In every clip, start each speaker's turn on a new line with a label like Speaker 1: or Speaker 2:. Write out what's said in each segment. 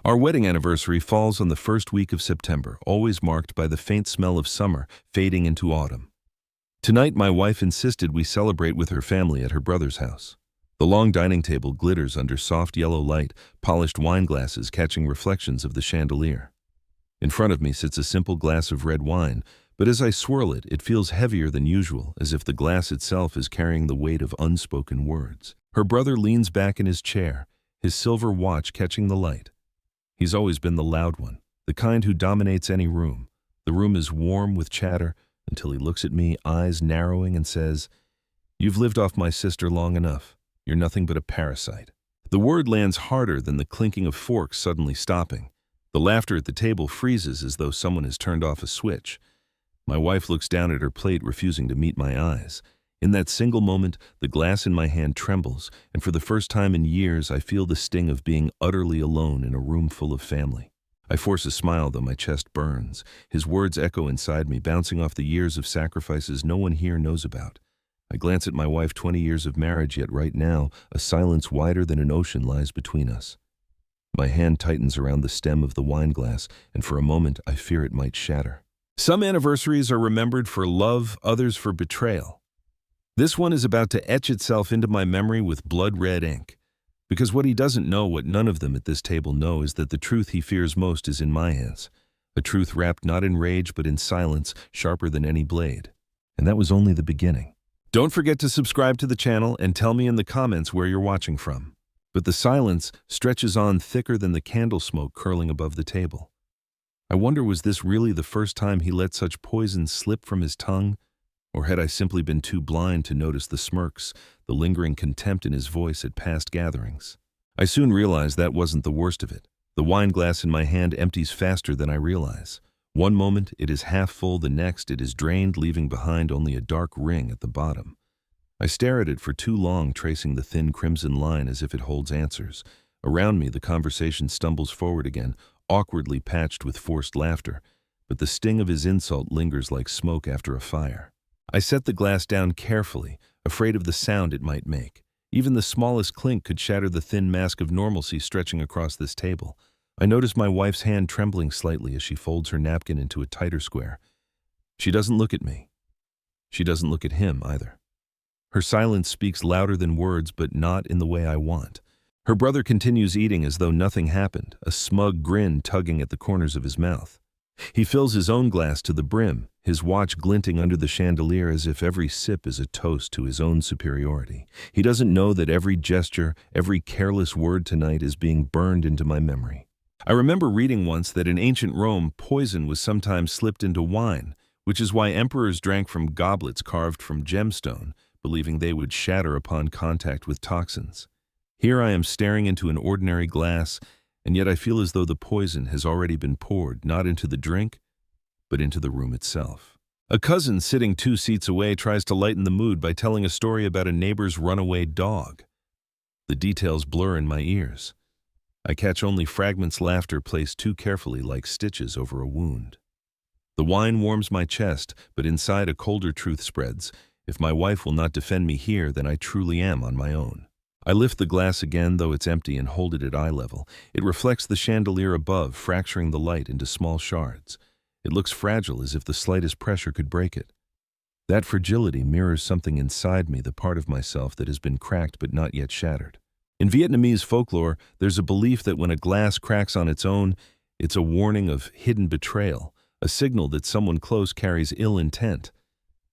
Speaker 1: Our wedding anniversary falls on the first week of September, always marked by the faint smell of summer fading into autumn. Tonight, my wife insisted we celebrate with her family at her brother's house. The long dining table glitters under soft yellow light, polished wine glasses catching reflections of the chandelier. In front of me sits a simple glass of red wine, but as I swirl it, it feels heavier than usual, as if the glass itself is carrying the weight of unspoken words. Her brother leans back in his chair, his silver watch catching the light. He's always been the loud one, the kind who dominates any room. The room is warm with chatter until he looks at me, eyes narrowing, and says, "You've lived off my sister long enough. You're nothing but a parasite." The word lands harder than the clinking of forks suddenly stopping. The laughter at the table freezes as though someone has turned off a switch. My wife looks down at her plate, refusing to meet my eyes. In that single moment, the glass in my hand trembles, and for the first time in years, I feel the sting of being utterly alone in a room full of family. I force a smile, though my chest burns. His words echo inside me, bouncing off the years of sacrifices no one here knows about. I glance at my wife, 20 years of marriage, yet right now, a silence wider than an ocean lies between us. My hand tightens around the stem of the wine glass, and for a moment I fear it might shatter. Some anniversaries are remembered for love, others for betrayal. This one is about to etch itself into my memory with blood-red ink. Because what he doesn't know, what none of them at this table know, is that the truth he fears most is in my hands. A truth wrapped not in rage but in silence, sharper than any blade. And that was only the beginning. Don't forget to subscribe to the channel and tell me in the comments where you're watching from. But the silence stretches on thicker than the candle smoke curling above the table. I wonder, was this really the first time he let such poison slip from his tongue? Or had I simply been too blind to notice the smirks, the lingering contempt in his voice at past gatherings? I soon realized that wasn't the worst of it. The wine glass in my hand empties faster than I realize. One moment it is half full, the next it is drained, leaving behind only a dark ring at the bottom. I stare at it for too long, tracing the thin crimson line as if it holds answers. Around me, the conversation stumbles forward again, awkwardly patched with forced laughter, but the sting of his insult lingers like smoke after a fire. I set the glass down carefully, afraid of the sound it might make. Even the smallest clink could shatter the thin mask of normalcy stretching across this table. I notice my wife's hand trembling slightly as she folds her napkin into a tighter square. She doesn't look at me. She doesn't look at him either. Her silence speaks louder than words, but not in the way I want. Her brother continues eating as though nothing happened, a smug grin tugging at the corners of his mouth. He fills his own glass to the brim, his watch glinting under the chandelier as if every sip is a toast to his own superiority. He doesn't know that every gesture, every careless word tonight is being burned into my memory. I remember reading once that in ancient Rome, poison was sometimes slipped into wine, which is why emperors drank from goblets carved from gemstone, believing they would shatter upon contact with toxins. Here I am staring into an ordinary glass, and yet I feel as though the poison has already been poured, not into the drink, but into the room itself. A cousin sitting 2 seats away tries to lighten the mood by telling a story about a neighbor's runaway dog. The details blur in my ears. I catch only fragments, laughter placed too carefully like stitches over a wound. The wine warms my chest, but inside a colder truth spreads. If my wife will not defend me here, then I truly am on my own. I lift the glass again, though it's empty, and hold it at eye level. It reflects the chandelier above, fracturing the light into small shards. It looks fragile, as if the slightest pressure could break it. That fragility mirrors something inside me, the part of myself that has been cracked but not yet shattered. In Vietnamese folklore, there's a belief that when a glass cracks on its own, it's a warning of hidden betrayal, a signal that someone close carries ill intent.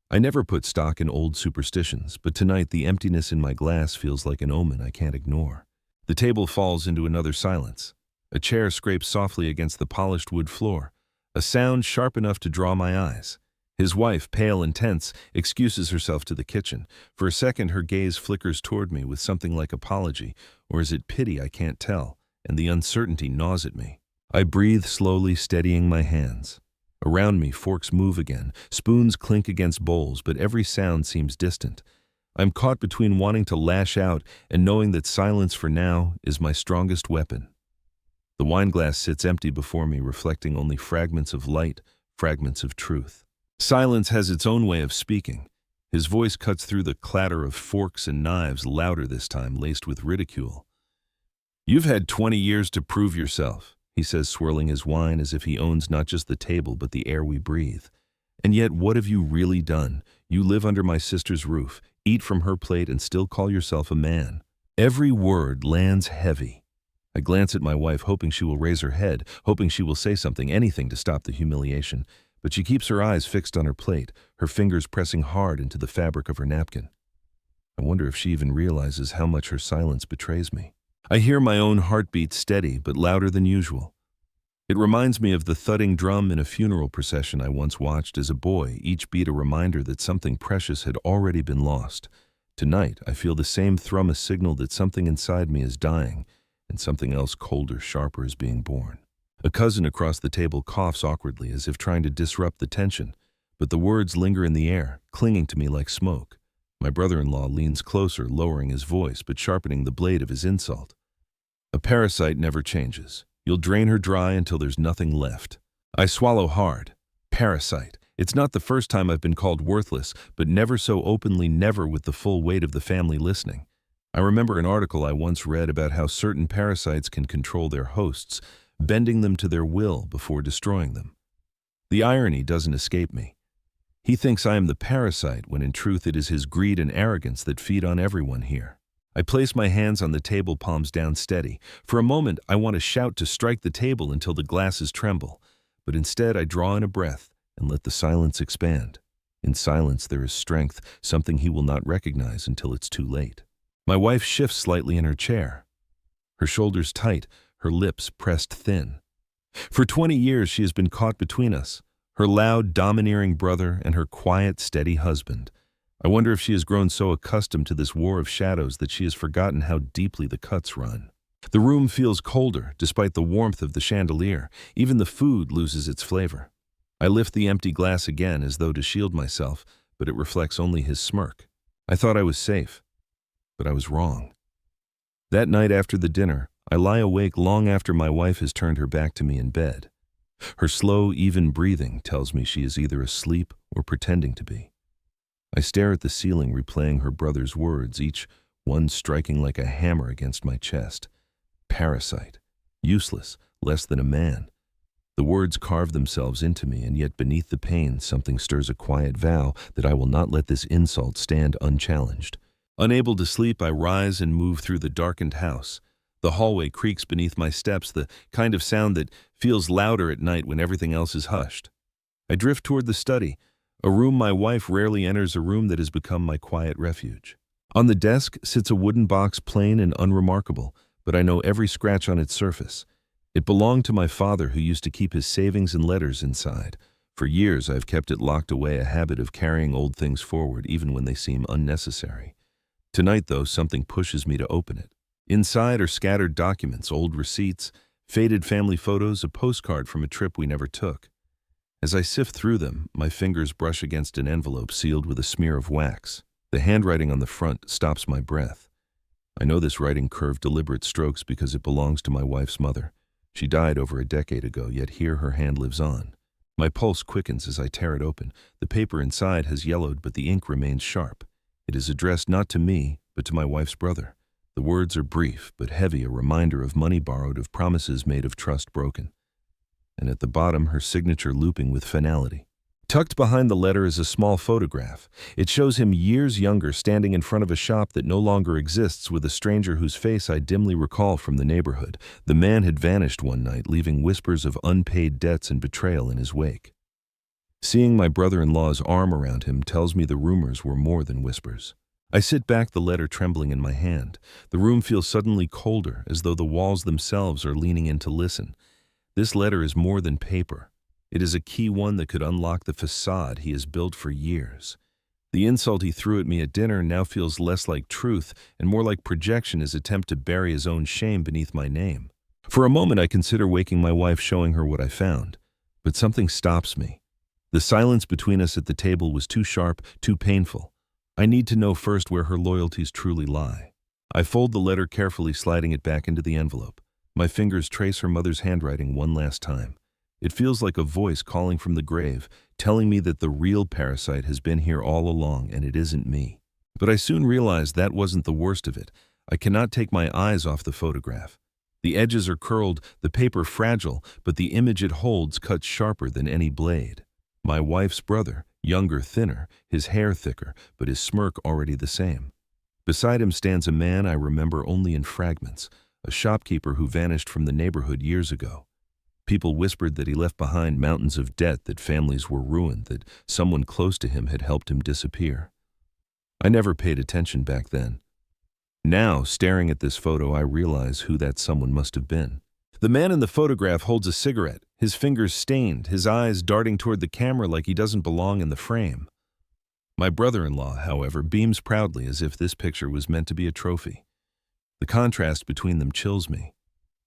Speaker 1: I never put stock in old superstitions, but tonight the emptiness in my glass feels like an omen I can't ignore. The table falls into another silence. A chair scrapes softly against the polished wood floor, a sound sharp enough to draw my eyes. His wife, pale and tense, excuses herself to the kitchen. For a second, her gaze flickers toward me with something like apology, or is it pity? I can't tell, and the uncertainty gnaws at me. I breathe slowly, steadying my hands. Around me, forks move again, spoons clink against bowls, but every sound seems distant. I'm caught between wanting to lash out and knowing that silence for now is my strongest weapon. The wineglass sits empty before me, reflecting only fragments of light, fragments of truth. Silence has its own way of speaking. His voice cuts through the clatter of forks and knives, louder this time, laced with ridicule. "You've had 20 years to prove yourself. he says, swirling his wine as if he owns not just the table but the air we breathe. And yet, what have you really done? You live under my sister's roof, eat from her plate, and still call yourself a man. Every word lands heavy. I glance at my wife, hoping she will raise her head, hoping she will say something, anything to stop the humiliation. But she keeps her eyes fixed on her plate, her fingers pressing hard into the fabric of her napkin. I wonder if she even realizes how much her silence betrays me. I hear my own heartbeat steady but louder than usual. It reminds me of the thudding drum in a funeral procession I once watched as a boy, each beat a reminder that something precious had already been lost. Tonight, I feel the same thrum, a signal that something inside me is dying, and something else colder, sharper is being born. A cousin across the table coughs awkwardly as if trying to disrupt the tension, but the words linger in the air, clinging to me like smoke. My brother-in-law leans closer, lowering his voice but sharpening the blade of his insult. A parasite never changes. You'll drain her dry until there's nothing left. I swallow hard. Parasite. It's not the first time I've been called worthless, but never so openly, never with the full weight of the family listening. I remember an article I once read about how certain parasites can control their hosts, bending them to their will before destroying them. The irony doesn't escape me. He thinks I am the parasite when in truth it is his greed and arrogance that feed on everyone here. I place my hands on the table, palms down steady. For a moment, I want to shout, to strike the table until the glasses tremble. But instead, I draw in a breath and let the silence expand. In silence, there is strength, something he will not recognize until it's too late. My wife shifts slightly in her chair. Her shoulders tight, her lips pressed thin. For 20 years, she has been caught between us, her loud, domineering brother and her quiet, steady husband. I wonder if she has grown so accustomed to this war of shadows that she has forgotten how deeply the cuts run. The room feels colder, despite the warmth of the chandelier. Even the food loses its flavor. I lift the empty glass again as though to shield myself, but it reflects only his smirk. I thought I was safe, but I was wrong. That night after the dinner, I lie awake long after my wife has turned her back to me in bed. Her slow, even breathing tells me she is either asleep or pretending to be. I stare at the ceiling, replaying her brother's words, each one striking like a hammer against my chest. Parasite. Useless. Less than a man. The words carve themselves into me, and yet beneath the pain, something stirs a quiet vow that I will not let this insult stand unchallenged. Unable to sleep, I rise and move through the darkened house. The hallway creaks beneath my steps, the kind of sound that feels louder at night when everything else is hushed. I drift toward the study, a room my wife rarely enters, a room that has become my quiet refuge. On the desk sits a wooden box, plain and unremarkable, but I know every scratch on its surface. It belonged to my father, who used to keep his savings and letters inside. For years I've kept it locked away, a habit of carrying old things forward even when they seem unnecessary. Tonight, though, something pushes me to open it. Inside are scattered documents, old receipts, faded family photos, a postcard from a trip we never took. As I sift through them, my fingers brush against an envelope sealed with a smear of wax. The handwriting on the front stops my breath. I know this writing curved deliberate strokes because it belongs to my wife's mother. She died over a decade ago, yet here her hand lives on. My pulse quickens as I tear it open. The paper inside has yellowed, but the ink remains sharp. It is addressed not to me, but to my wife's brother. The words are brief but heavy, a reminder of money borrowed, of promises made, of trust broken. And at the bottom, her signature looping with finality. Tucked behind the letter is a small photograph. It shows him years younger, standing in front of a shop that no longer exists, with a stranger whose face I dimly recall from the neighborhood. The man had vanished one night, leaving whispers of unpaid debts and betrayal in his wake. Seeing my brother-in-law's arm around him tells me the rumors were more than whispers. I sit back, the letter trembling in my hand. The room feels suddenly colder, as though the walls themselves are leaning in to listen. This letter is more than paper. It is a key, one that could unlock the facade he has built for years. The insult he threw at me at dinner now feels less like truth and more like projection, his attempt to bury his own shame beneath my name. For a moment I consider waking my wife, showing her what I found. But something stops me. The silence between us at the table was too sharp, too painful. I need to know first where her loyalties truly lie. I fold the letter carefully, sliding it back into the envelope. My fingers trace her mother's handwriting one last time. It feels like a voice calling from the grave, telling me that the real parasite has been here all along and it isn't me. But I soon realized that wasn't the worst of it. I cannot take my eyes off the photograph. The edges are curled, the paper fragile, but the image it holds cuts sharper than any blade. My wife's brother, younger, thinner, his hair thicker, but his smirk already the same. Beside him stands a man I remember only in fragments, a shopkeeper who vanished from the neighborhood years ago. People whispered that he left behind mountains of debt, that families were ruined, that someone close to him had helped him disappear. I never paid attention back then. Now, staring at this photo, I realize who that someone must have been. The man in the photograph holds a cigarette, his fingers stained, his eyes darting toward the camera like he doesn't belong in the frame. My brother-in-law, however, beams proudly as if this picture was meant to be a trophy. The contrast between them chills me.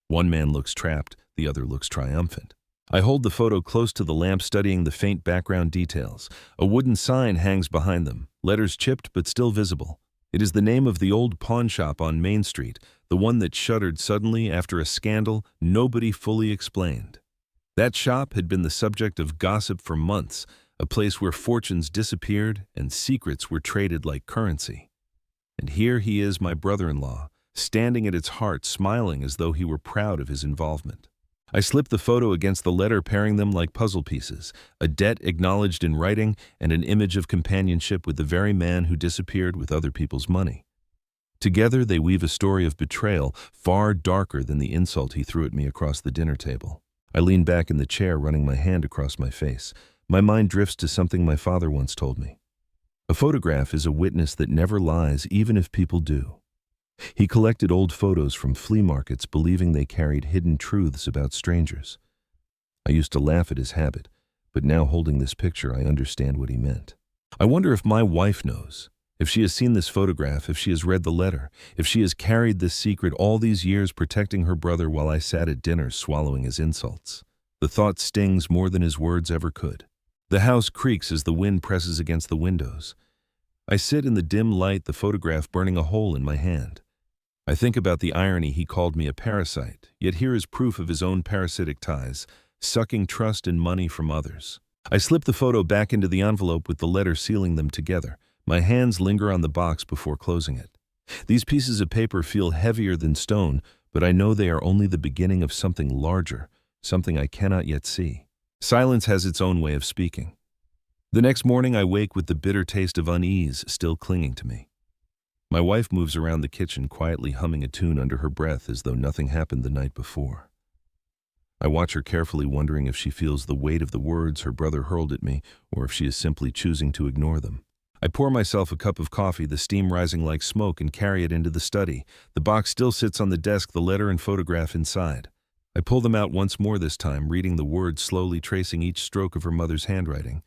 Speaker 1: One man looks trapped, the other looks triumphant. I hold the photo close to the lamp, studying the faint background details. A wooden sign hangs behind them, letters chipped but still visible. It is the name of the old pawn shop on Main Street, the one that shuttered suddenly after a scandal nobody fully explained. That shop had been the subject of gossip for months, a place where fortunes disappeared and secrets were traded like currency. And here he is, my brother-in-law, standing at its heart, smiling as though he were proud of his involvement. I slip the photo against the letter, pairing them like puzzle pieces, a debt acknowledged in writing and an image of companionship with the very man who disappeared with other people's money. Together they weave a story of betrayal far darker than the insult he threw at me across the dinner table. I lean back in the chair, running my hand across my face. My mind drifts to something my father once told me. A photograph is a witness that never lies, even if people do. He collected old photos from flea markets, believing they carried hidden truths about strangers. I used to laugh at his habit, but now, holding this picture, I understand what he meant. I wonder if my wife knows, if she has seen this photograph, if she has read the letter, if she has carried this secret all these years, protecting her brother while I sat at dinner swallowing his insults. The thought stings more than his words ever could. The house creaks as the wind presses against the windows. I sit in the dim light, the photograph burning a hole in my hand. I think about the irony. He called me a parasite, yet here is proof of his own parasitic ties, sucking trust and money from others. I slip the photo back into the envelope with the letter sealing them together. My hands linger on the box before closing it. These pieces of paper feel heavier than stone, but I know they are only the beginning of something larger, something I cannot yet see. Silence has its own way of speaking. The next morning I wake with the bitter taste of unease still clinging to me. My wife moves around the kitchen, quietly humming a tune under her breath as though nothing happened the night before. I watch her carefully, wondering if she feels the weight of the words her brother hurled at me, or if she is simply choosing to ignore them. I pour myself a cup of coffee, the steam rising like smoke, and carry it into the study. The box still sits on the desk, the letter and photograph inside. I pull them out once more, this time reading the words slowly, tracing each stroke of her mother's handwriting.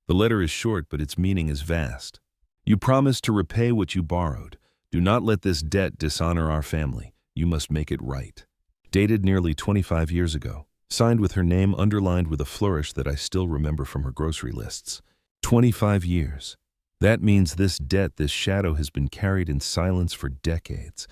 Speaker 1: The letter is short, but its meaning is vast. You promised to repay what you borrowed. Do not let this debt dishonor our family. You must make it right. Dated nearly 25 years ago. Signed with her name underlined with a flourish that I still remember from her grocery lists. 25 years. That means this debt, this shadow, has been carried in silence for decades.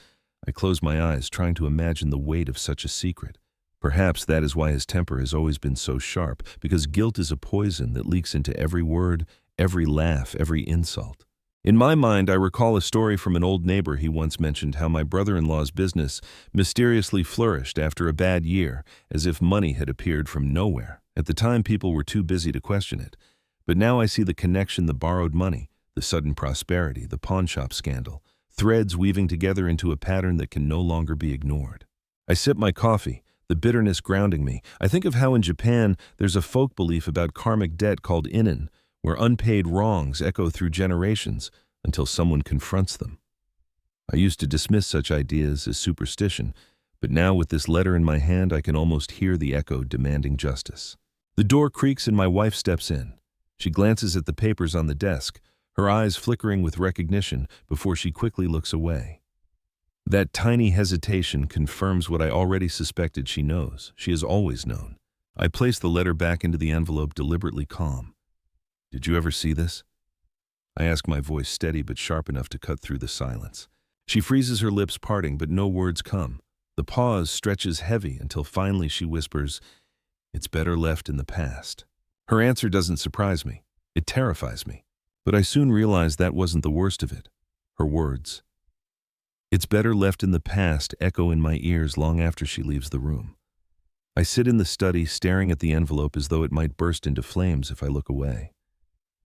Speaker 1: I close my eyes, trying to imagine the weight of such a secret. Perhaps that is why his temper has always been so sharp, because guilt is a poison that leaks into every word, every laugh, every insult. In my mind, I recall a story from an old neighbor. He once mentioned how my brother-in-law's business mysteriously flourished after a bad year, as if money had appeared from nowhere. At the time, people were too busy to question it. But now I see the connection: the borrowed money, the sudden prosperity, the pawnshop scandal, threads weaving together into a pattern that can no longer be ignored. I sip my coffee, the bitterness grounding me. I think of how in Japan there's a folk belief about karmic debt called inen, where unpaid wrongs echo through generations until someone confronts them. I used to dismiss such ideas as superstition, but now with this letter in my hand, I can almost hear the echo demanding justice. The door creaks and my wife steps in. She glances at the papers on the desk, her eyes flickering with recognition before she quickly looks away. That tiny hesitation confirms what I already suspected. She knows. She has always known. I place the letter back into the envelope, deliberately calm. Did you ever see this? I ask, my voice steady but sharp enough to cut through the silence. She freezes, her lips parting, but no words come. The pause stretches heavy until finally she whispers, "It's better left in the past." Her answer doesn't surprise me. It terrifies me. But I soon realize that wasn't the worst of it. Her words. It's better left in the past echo in my ears long after she leaves the room. I sit in the study staring at the envelope as though it might burst into flames if I look away.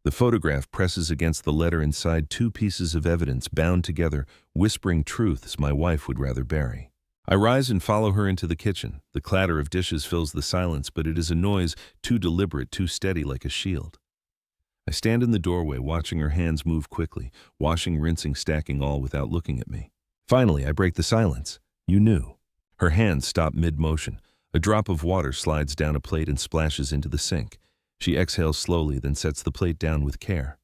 Speaker 1: The photograph presses against the letter inside, two pieces of evidence bound together, whispering truths my wife would rather bury. I rise and follow her into the kitchen. The clatter of dishes fills the silence, but it is a noise too deliberate, too steady, like a shield. I stand in the doorway, watching her hands move quickly, washing, rinsing, stacking, all without looking at me. Finally, I break the silence. You knew. Her hands stop mid-motion. A drop of water slides down a plate and splashes into the sink. She exhales slowly, then sets the plate down with care.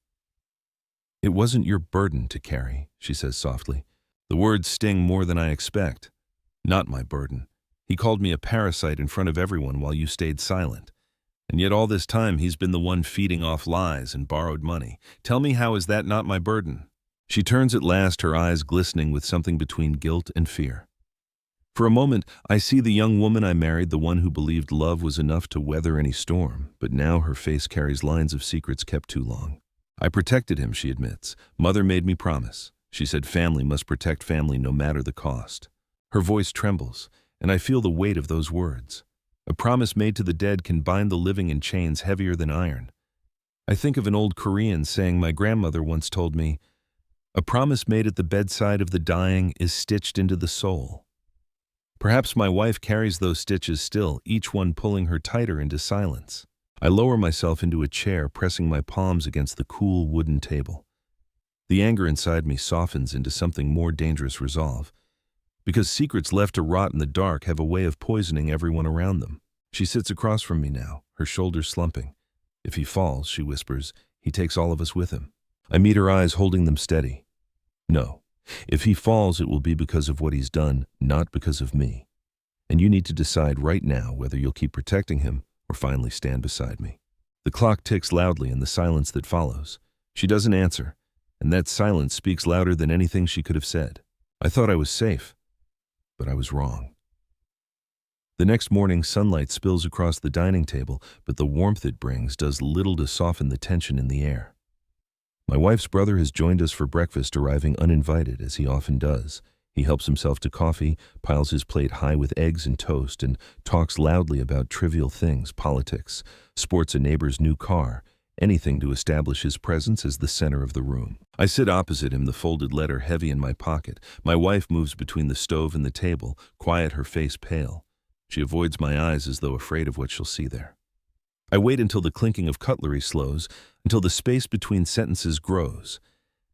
Speaker 1: "It wasn't your burden to carry," she says softly. The words sting more than I expect. Not my burden. He called me a parasite in front of everyone while you stayed silent. And yet all this time he's been the one feeding off lies and borrowed money. Tell me, how is that not my burden? She turns at last, her eyes glistening with something between guilt and fear. For a moment, I see the young woman I married, the one who believed love was enough to weather any storm, but now her face carries lines of secrets kept too long. I protected him, she admits. Mother made me promise. She said family must protect family no matter the cost. Her voice trembles, and I feel the weight of those words. A promise made to the dead can bind the living in chains heavier than iron. I think of an old Korean saying my grandmother once told me, "A promise made at the bedside of the dying is stitched into the soul." Perhaps my wife carries those stitches still, each one pulling her tighter into silence. I lower myself into a chair, pressing my palms against the cool wooden table. The anger inside me softens into something more dangerous: resolve. Because secrets left to rot in the dark have a way of poisoning everyone around them. She sits across from me now, her shoulders slumping. "If he falls," she whispers, "he takes all of us with him." I meet her eyes, holding them steady. "No. If he falls, it will be because of what he's done, not because of me. And you need to decide right now whether you'll keep protecting him or finally stand beside me." The clock ticks loudly in the silence that follows. She doesn't answer, and that silence speaks louder than anything she could have said. I thought I was safe, but I was wrong. The next morning, sunlight spills across the dining table, but the warmth it brings does little to soften the tension in the air. My wife's brother has joined us for breakfast, arriving uninvited, as he often does. He helps himself to coffee, piles his plate high with eggs and toast, and talks loudly about trivial things: politics, sports, a neighbor's new car, anything to establish his presence as the center of the room. I sit opposite him, the folded letter heavy in my pocket. My wife moves between the stove and the table, quiet, her face pale. She avoids my eyes as though afraid of what she'll see there. I wait until the clinking of cutlery slows, until the space between sentences grows.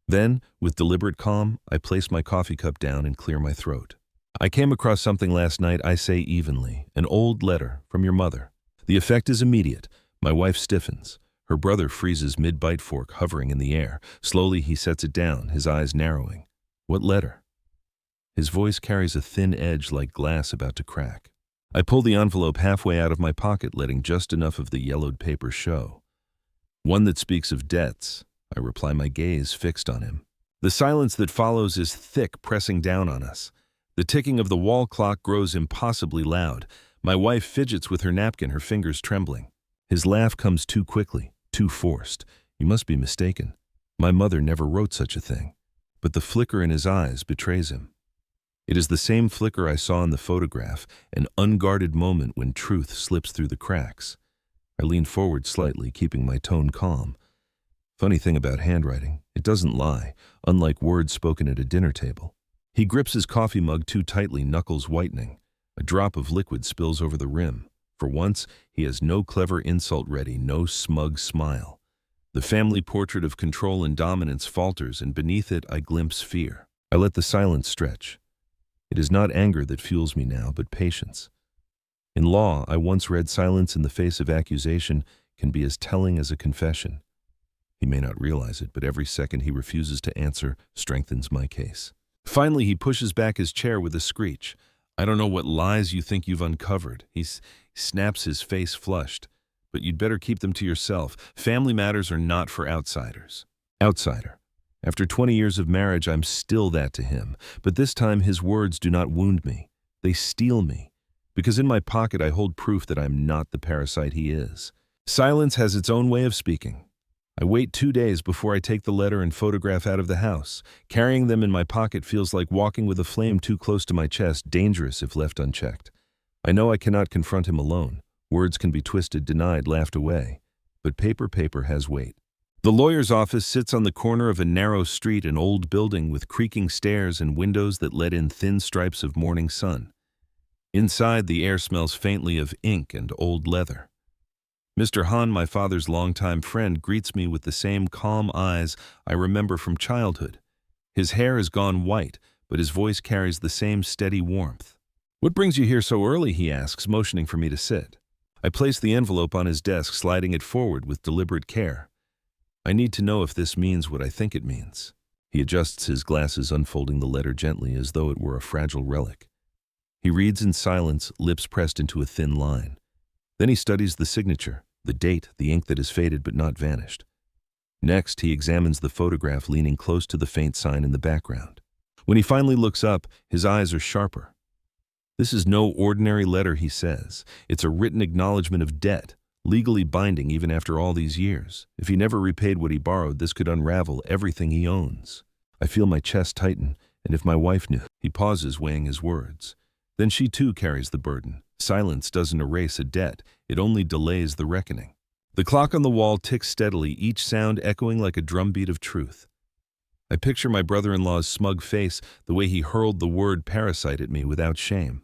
Speaker 1: Then, with deliberate calm, I place my coffee cup down and clear my throat. "I came across something last night," I say evenly. "An old letter from your mother." The effect is immediate. My wife stiffens. Her brother freezes mid-bite, fork hovering in the air. Slowly he sets it down, his eyes narrowing. "What letter?" His voice carries a thin edge like glass about to crack. I pull the envelope halfway out of my pocket, letting just enough of the yellowed paper show. "One that speaks of debts," I reply, my gaze fixed on him. The silence that follows is thick, pressing down on us. The ticking of the wall clock grows impossibly loud. My wife fidgets with her napkin, her fingers trembling. His laugh comes too quickly, too forced. "You must be mistaken. My mother never wrote such a thing." But the flicker in his eyes betrays him. It is the same flicker I saw in the photograph, an unguarded moment when truth slips through the cracks. I lean forward slightly, keeping my tone calm. Funny thing about handwriting, it doesn't lie, unlike words spoken at a dinner table. He grips his coffee mug too tightly, knuckles whitening. A drop of liquid spills over the rim. For once, he has no clever insult ready, no smug smile. The family portrait of control and dominance falters, and beneath it I glimpse fear. I let the silence stretch. It is not anger that fuels me now, but patience. In law, I once read silence in the face of accusation can be as telling as a confession. He may not realize it, but every second he refuses to answer strengthens my case. Finally, he pushes back his chair with a screech. "I don't know what lies you think you've uncovered." He snaps, his face flushed. "But you'd better keep them to yourself. Family matters are not for outsiders." Outsider. After 20 years of marriage, I'm still that to him. But this time his words do not wound me. They steel me. Because in my pocket I hold proof that I'm not the parasite he is. Silence has its own way of speaking. I wait 2 days before I take the letter and photograph out of the house. Carrying them in my pocket feels like walking with a flame too close to my chest, dangerous if left unchecked. I know I cannot confront him alone. Words can be twisted, denied, laughed away. But paper has weight. The lawyer's office sits on the corner of a narrow street, an old building with creaking stairs and windows that let in thin stripes of morning sun. Inside, the air smells faintly of ink and old leather. Mr. Han, my father's longtime friend, greets me with the same calm eyes I remember from childhood. His hair has gone white, but his voice carries the same steady warmth. "What brings you here so early?" he asks, motioning for me to sit. I place the envelope on his desk, sliding it forward with deliberate care. "I need to know if this means what I think it means." He adjusts his glasses, unfolding the letter gently as though it were a fragile relic. He reads in silence, lips pressed into a thin line. Then he studies the signature, the date, the ink that has faded but not vanished. Next, he examines the photograph, leaning close to the faint sign in the background. When he finally looks up, his eyes are sharper. "This is no ordinary letter," he says. "It's a written acknowledgement of debt, legally binding even after all these years. If he never repaid what he borrowed, this could unravel everything he owns." I feel my chest tighten, and if my wife knew. He pauses, weighing his words. Then she too carries the burden. Silence doesn't erase a debt, it only delays the reckoning. The clock on the wall ticks steadily, each sound echoing like a drumbeat of truth. I picture my brother-in-law's smug face, the way he hurled the word parasite at me without shame.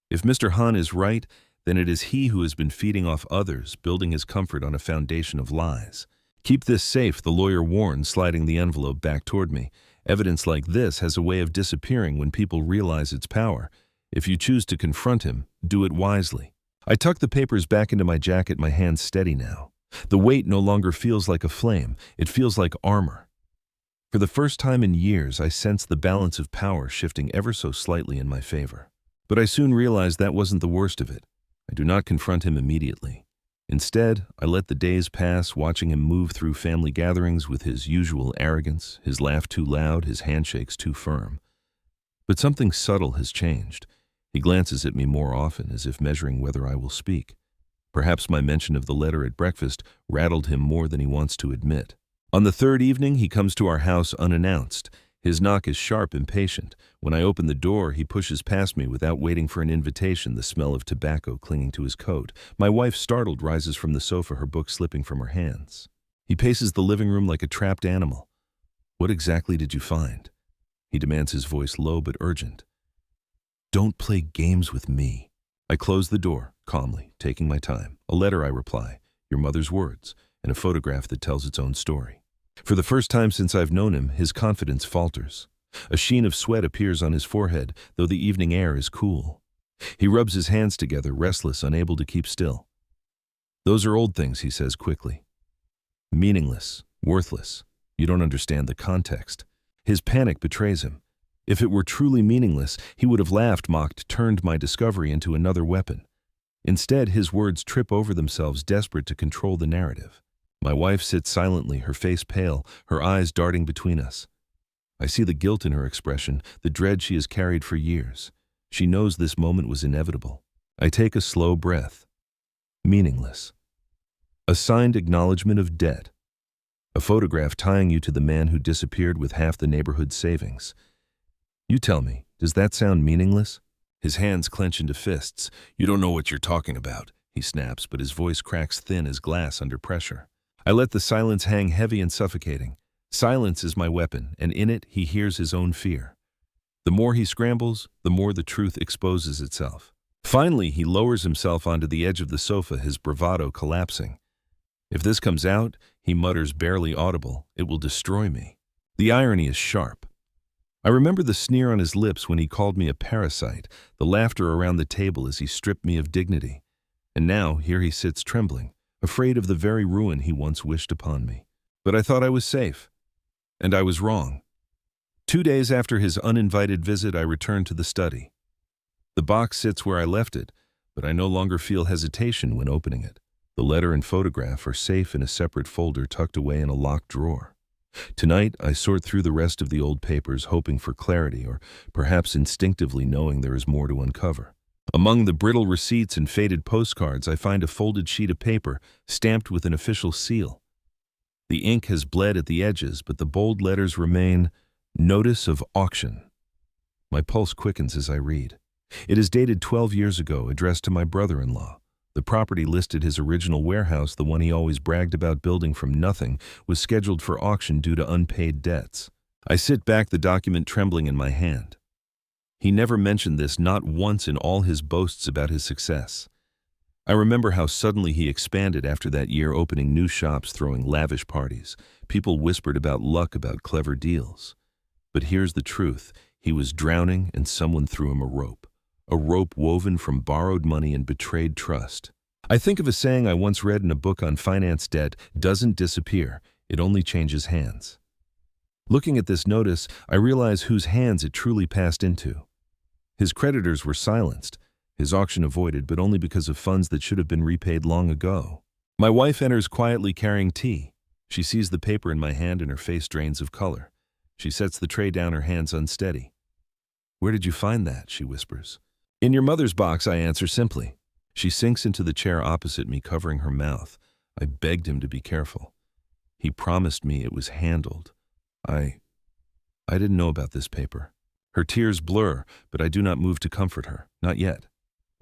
Speaker 1: If Mr. Han is right, then it is he who has been feeding off others, building his comfort on a foundation of lies. "Keep this safe," the lawyer warns, sliding the envelope back toward me. "Evidence like this has a way of disappearing when people realize its power. If you choose to confront him, do it wisely." I tuck the papers back into my jacket, my hands steady now. The weight no longer feels like a flame, it feels like armor. For the first time in years, I sense the balance of power shifting ever so slightly in my favor. But I soon realized that wasn't the worst of it. I do not confront him immediately. Instead, I let the days pass, watching him move through family gatherings with his usual arrogance, his laugh too loud, his handshakes too firm. But something subtle has changed. He glances at me more often, as if measuring whether I will speak. Perhaps my mention of the letter at breakfast rattled him more than he wants to admit. On the third evening, he comes to our house unannounced. His knock is sharp, impatient. When I open the door, he pushes past me without waiting for an invitation, the smell of tobacco clinging to his coat. My wife, startled, rises from the sofa, her book slipping from her hands. He paces the living room like a trapped animal. "What exactly did you find?" He demands, his voice low but urgent. "Don't play games with me." I close the door, calmly, taking my time. "A letter," I reply, "your mother's words, and a photograph that tells its own story." For the first time since I've known him, his confidence falters. A sheen of sweat appears on his forehead, though the evening air is cool. He rubs his hands together, restless, unable to keep still. "Those are old things," he says quickly. "Meaningless, worthless. You don't understand the context." His panic betrays him. If it were truly meaningless, he would have laughed, mocked, turned my discovery into another weapon. Instead, his words trip over themselves, desperate to control the narrative. My wife sits silently, her face pale, her eyes darting between us. I see the guilt in her expression, the dread she has carried for years. She knows this moment was inevitable. I take a slow breath. Meaningless. A signed acknowledgement of debt. A photograph tying you to the man who disappeared with half the neighborhood's savings. You tell me, does that sound meaningless? His hands clench into fists. "You don't know what you're talking about," he snaps, but his voice cracks thin as glass under pressure. I let the silence hang heavy and suffocating. Silence is my weapon, and in it he hears his own fear. The more he scrambles, the more the truth exposes itself. Finally, he lowers himself onto the edge of the sofa, his bravado collapsing. "If this comes out," he mutters, barely audible, "it will destroy me." The irony is sharp. I remember the sneer on his lips when he called me a parasite, the laughter around the table as he stripped me of dignity. And now, here he sits trembling, afraid of the very ruin he once wished upon me. But I thought I was safe. And I was wrong. 2 days after his uninvited visit, I returned to the study. The box sits where I left it, but I no longer feel hesitation when opening it. The letter and photograph are safe in a separate folder tucked away in a locked drawer. Tonight, I sort through the rest of the old papers, hoping for clarity, or perhaps instinctively knowing there is more to uncover. Among the brittle receipts and faded postcards, I find a folded sheet of paper stamped with an official seal. The ink has bled at the edges, but the bold letters remain, "Notice of auction." My pulse quickens as I read. It is dated 12 years ago, addressed to my brother-in-law. The property listed his original warehouse, the one he always bragged about building from nothing, was scheduled for auction due to unpaid debts. I sit back, the document trembling in my hand. He never mentioned this, not once in all his boasts about his success. I remember how suddenly he expanded after that year, opening new shops, throwing lavish parties. People whispered about luck, about clever deals. But here's the truth. He was drowning and someone threw him a rope woven from borrowed money and betrayed trust. I think of a saying I once read in a book on finance: debt doesn't disappear, it only changes hands. Looking at this notice, I realize whose hands it truly passed into. His creditors were silenced, his auction avoided, but only because of funds that should have been repaid long ago. My wife enters quietly carrying tea. She sees the paper in my hand and her face drains of color. She sets the tray down, her hands unsteady. "Where did you find that?" she whispers. "In your mother's box," I answer simply. She sinks into the chair opposite me, covering her mouth. I begged him to be careful. He promised me it was handled. I didn't know about this paper. Her tears blur, but I do not move to comfort her. Not yet.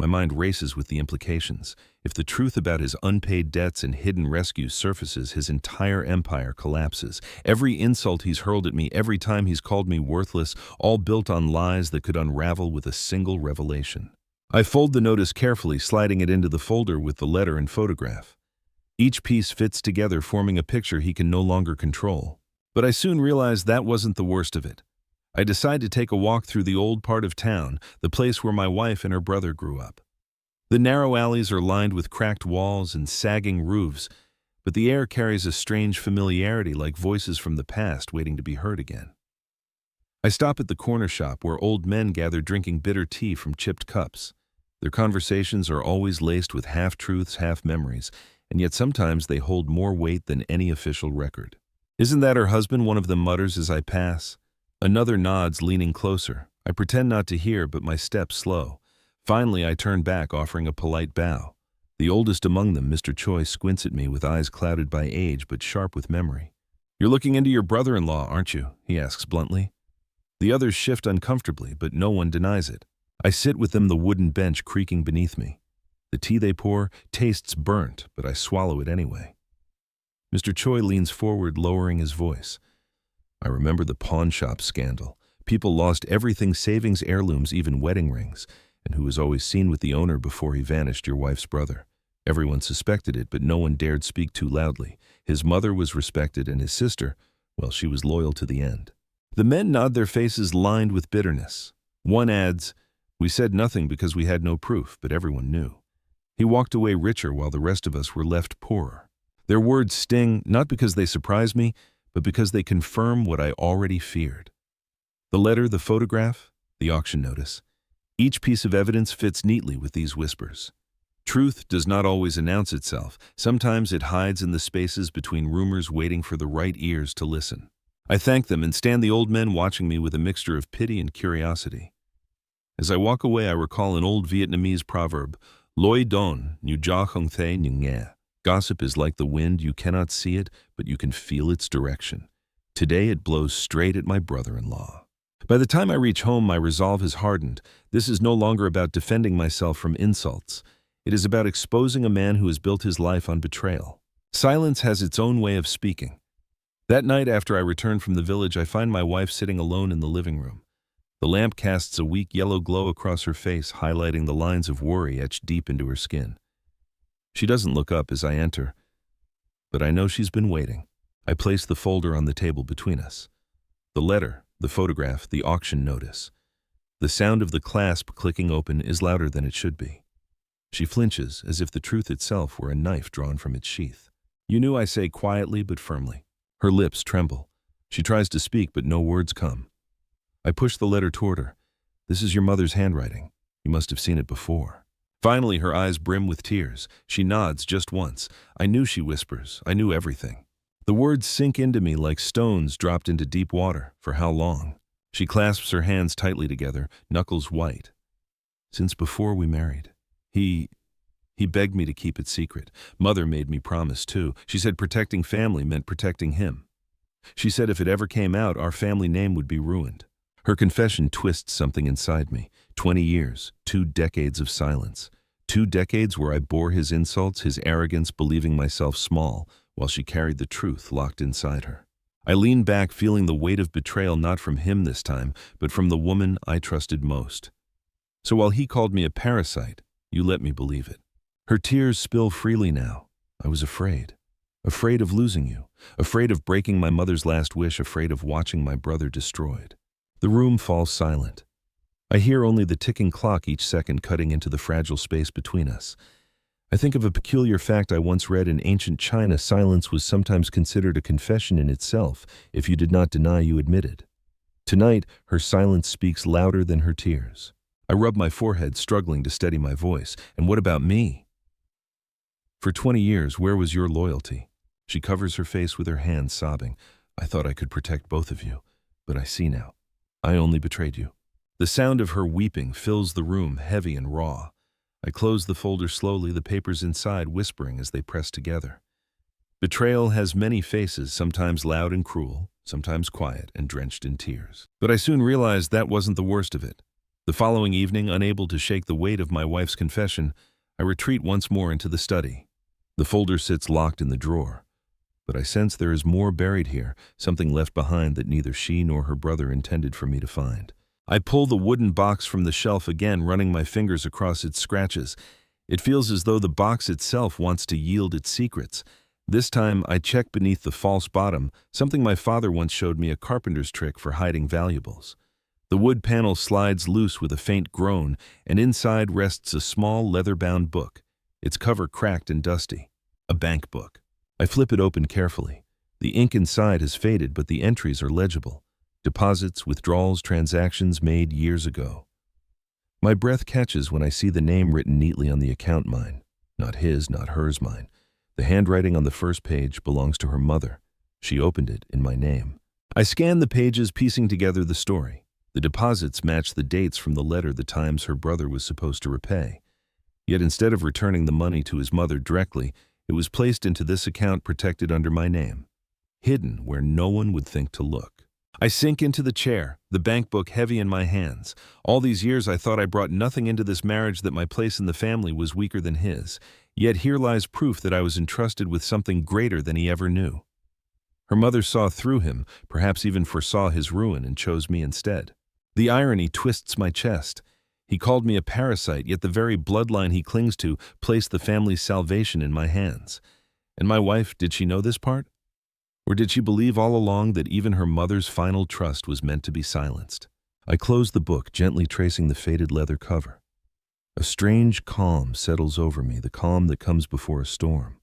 Speaker 1: My mind races with the implications. If the truth about his unpaid debts and hidden rescues surfaces, his entire empire collapses. Every insult he's hurled at me, every time he's called me worthless, all built on lies that could unravel with a single revelation. I fold the notice carefully, sliding it into the folder with the letter and photograph. Each piece fits together, forming a picture he can no longer control. But I soon realize that wasn't the worst of it. I decide to take a walk through the old part of town, the place where my wife and her brother grew up. The narrow alleys are lined with cracked walls and sagging roofs, but the air carries a strange familiarity, like voices from the past waiting to be heard again. I stop at the corner shop where old men gather, drinking bitter tea from chipped cups. Their conversations are always laced with half-truths, half-memories, and yet sometimes they hold more weight than any official record. "Isn't that her husband?" one of them mutters as I pass. Another nods, leaning closer. I pretend not to hear, but my steps slow. Finally, I turn back, offering a polite bow. The oldest among them, Mr. Choi, squints at me with eyes clouded by age but sharp with memory. "You're looking into your brother-in-law, aren't you?" he asks bluntly. The others shift uncomfortably, but no one denies it. I sit with them, the wooden bench creaking beneath me. The tea they pour tastes burnt, but I swallow it anyway. Mr. Choi leans forward, lowering his voice. "I remember the pawn shop scandal. People lost everything: savings, heirlooms, even wedding rings. And who was always seen with the owner before he vanished? Your wife's brother. Everyone suspected it, but no one dared speak too loudly. His mother was respected, and his sister, well, she was loyal to the end." The men nod, their faces lined with bitterness. One adds, "We said nothing because we had no proof, but everyone knew. He walked away richer while the rest of us were left poorer." Their words sting, not because they surprise me, but because they confirm what I already feared. The letter, the photograph, the auction notice. Each piece of evidence fits neatly with these whispers. Truth does not always announce itself. Sometimes it hides in the spaces between rumors, waiting for the right ears to listen. I thank them and stand, the old men watching me with a mixture of pity and curiosity. As I walk away, I recall an old Vietnamese proverb, "Loi don, nhu ja không the nhưng nghe." Gossip is like the wind. You cannot see it, but you can feel its direction. Today it blows straight at my brother-in-law. By the time I reach home, my resolve has hardened. This is no longer about defending myself from insults. It is about exposing a man who has built his life on betrayal. Silence has its own way of speaking. That night, after I return from the village, I find my wife sitting alone in the living room. The lamp casts a weak yellow glow across her face, highlighting the lines of worry etched deep into her skin. She doesn't look up as I enter, but I know she's been waiting. I place the folder on the table between us. The letter, the photograph, the auction notice. The sound of the clasp clicking open is louder than it should be. She flinches, as if the truth itself were a knife drawn from its sheath. "You knew," I say quietly but firmly. Her lips tremble. She tries to speak, but no words come. I push the letter toward her. "This is your mother's handwriting. You must have seen it before." Finally, her eyes brim with tears. She nods just once. "I knew," she whispers. "I knew everything." The words sink into me like stones dropped into deep water. For how long? She clasps her hands tightly together, knuckles white. "Since before we married. He He begged me to keep it secret. Mother made me promise too. She said protecting family meant protecting him. She said if it ever came out, our family name would be ruined. Her confession twists something inside me. 20 years, 2 decades of silence. 2 decades where I bore his insults, his arrogance, believing myself small, while she carried the truth locked inside her. I leaned back, feeling the weight of betrayal not from him this time, but from the woman I trusted most. So while he called me a parasite, you let me believe it. Her tears spill freely now. I was afraid. Afraid of losing you. Afraid of breaking my mother's last wish. Afraid of watching my brother destroyed. The room falls silent. I hear only the ticking clock each second cutting into the fragile space between us. I think of a peculiar fact I once read in ancient China. Silence was sometimes considered a confession in itself if you did not deny you admitted. Tonight, her silence speaks louder than her tears. I rub my forehead, struggling to steady my voice. And what about me? For 20 years, where was your loyalty? She covers her face with her hands, sobbing. I thought I could protect both of you, but I see now. I only betrayed you. The sound of her weeping fills the room, heavy and raw. I close the folder slowly, the papers inside whispering as they press together. Betrayal has many faces, sometimes loud and cruel, sometimes quiet and drenched in tears. But I soon realized that wasn't the worst of it. The following evening, unable to shake the weight of my wife's confession, I retreat once more into the study. The folder sits locked in the drawer. But I sense there is more buried here, something left behind that neither she nor her brother intended for me to find. I pull the wooden box from the shelf again, running my fingers across its scratches. It feels as though the box itself wants to yield its secrets. This time, I check beneath the false bottom, something my father once showed me, a carpenter's trick for hiding valuables. The wood panel slides loose with a faint groan, and inside rests a small leather-bound book, its cover cracked and dusty. A bank book. I flip it open carefully. The ink inside has faded, but the entries are legible. Deposits, withdrawals, transactions made years ago. My breath catches when I see the name written neatly on the account. Mine. Not his, not hers, mine. The handwriting on the first page belongs to her mother. She opened it in my name. I scan the pages, piecing together the story. The deposits match the dates from the letter, the times her brother was supposed to repay. Yet instead of returning the money to his mother directly, it was placed into this account protected under my name, hidden where no one would think to look. I sink into the chair, the bank book heavy in my hands. All these years I thought I brought nothing into this marriage, that my place in the family was weaker than his. Yet here lies proof that I was entrusted with something greater than he ever knew. Her mother saw through him, perhaps even foresaw his ruin, and chose me instead. The irony twists my chest. He called me a parasite, yet the very bloodline he clings to placed the family's salvation in my hands. And my wife, did she know this part? Or did she believe all along that even her mother's final trust was meant to be silenced? I close the book, gently tracing the faded leather cover. A strange calm settles over me, the calm that comes before a storm.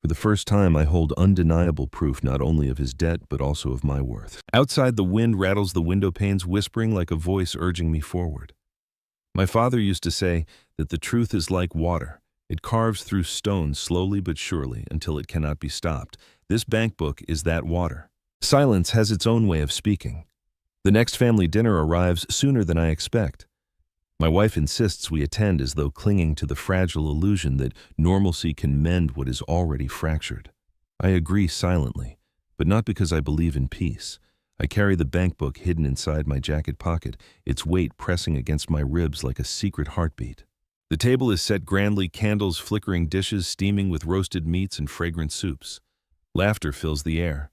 Speaker 1: For the first time, I hold undeniable proof not only of his debt, but also of my worth. Outside, the wind rattles the window panes, whispering like a voice urging me forward. My father used to say that the truth is like water. It carves through stone slowly but surely until it cannot be stopped. This bank book is that water. Silence has its own way of speaking. The next family dinner arrives sooner than I expect. My wife insists we attend, as though clinging to the fragile illusion that normalcy can mend what is already fractured. I agree silently, but not because I believe in peace. I carry the bank book hidden inside my jacket pocket, its weight pressing against my ribs like a secret heartbeat. The table is set grandly, candles flickering, dishes steaming with roasted meats and fragrant soups. Laughter fills the air,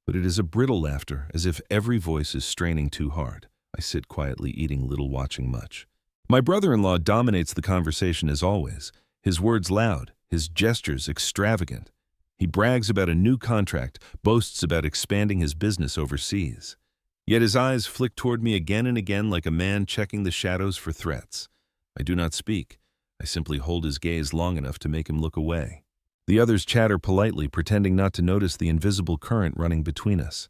Speaker 1: but it is a brittle laughter, as if every voice is straining too hard. I sit quietly, eating little, watching much. My brother-in-law dominates the conversation as always, his words loud, his gestures extravagant. He brags about a new contract, boasts about expanding his business overseas. Yet his eyes flick toward me again and again like a man checking the shadows for threats. I do not speak. I simply hold his gaze long enough to make him look away. The others chatter politely, pretending not to notice the invisible current running between us.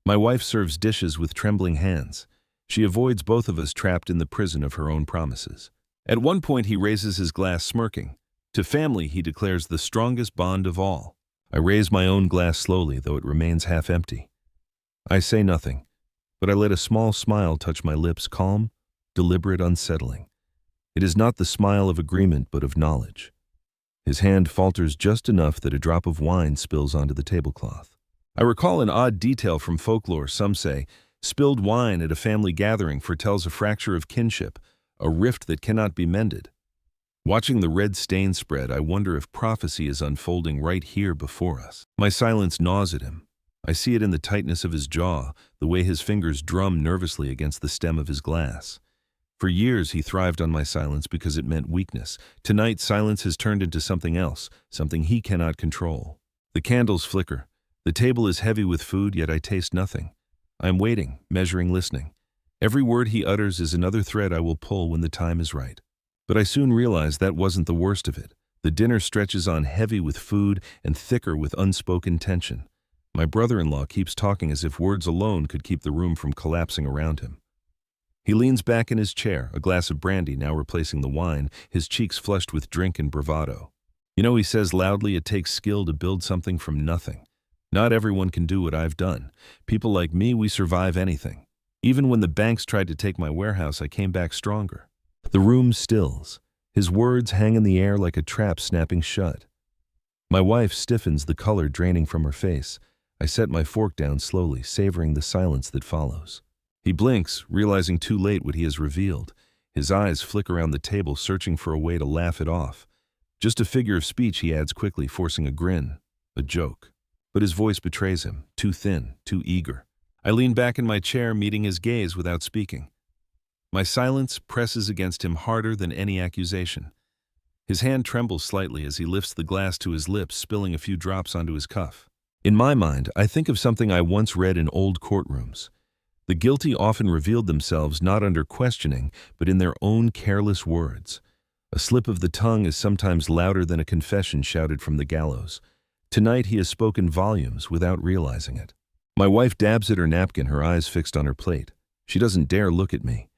Speaker 1: My wife serves dishes with trembling hands. She avoids both of us, trapped in the prison of her own promises. At one point he raises his glass, smirking. To family, he declares, the strongest bond of all. I raise my own glass slowly, though it remains half empty. I say nothing, but I let a small smile touch my lips, calm, deliberate, unsettling. It is not the smile of agreement, but of knowledge. His hand falters just enough that a drop of wine spills onto the tablecloth. I recall an odd detail from folklore. Some say, spilled wine at a family gathering foretells a fracture of kinship, a rift that cannot be mended. Watching the red stain spread, I wonder if prophecy is unfolding right here before us. My silence gnaws at him. I see it in the tightness of his jaw, the way his fingers drum nervously against the stem of his glass. For years he thrived on my silence because it meant weakness. Tonight silence has turned into something else, something he cannot control. The candles flicker. The table is heavy with food, yet I taste nothing. I am waiting, measuring, listening. Every word he utters is another thread I will pull when the time is right. But I soon realize that wasn't the worst of it. The dinner stretches on heavy with food and thicker with unspoken tension. My brother-in-law keeps talking as if words alone could keep the room from collapsing around him. He leans back in his chair, a glass of brandy now replacing the wine, his cheeks flushed with drink and bravado. You know, he says loudly, it takes skill to build something from nothing. Not everyone can do what I've done. People like me, we survive anything. Even when the banks tried to take my warehouse, I came back stronger. The room stills. His words hang in the air like a trap snapping shut. My wife stiffens, the color draining from her face. I set my fork down slowly, savoring the silence that follows. He blinks, realizing too late what he has revealed. His eyes flick around the table, searching for a way to laugh it off. Just a figure of speech, he adds quickly, forcing a grin, a joke. But his voice betrays him, too thin, too eager. I lean back in my chair, meeting his gaze without speaking. My silence presses against him harder than any accusation. His hand trembles slightly as he lifts the glass to his lips, spilling a few drops onto his cuff. In my mind, I think of something I once read in old courtrooms. The guilty often revealed themselves not under questioning, but in their own careless words. A slip of the tongue is sometimes louder than a confession shouted from the gallows. Tonight he has spoken volumes without realizing it. My wife dabs at her napkin, her eyes fixed on her plate. She doesn't dare look at me.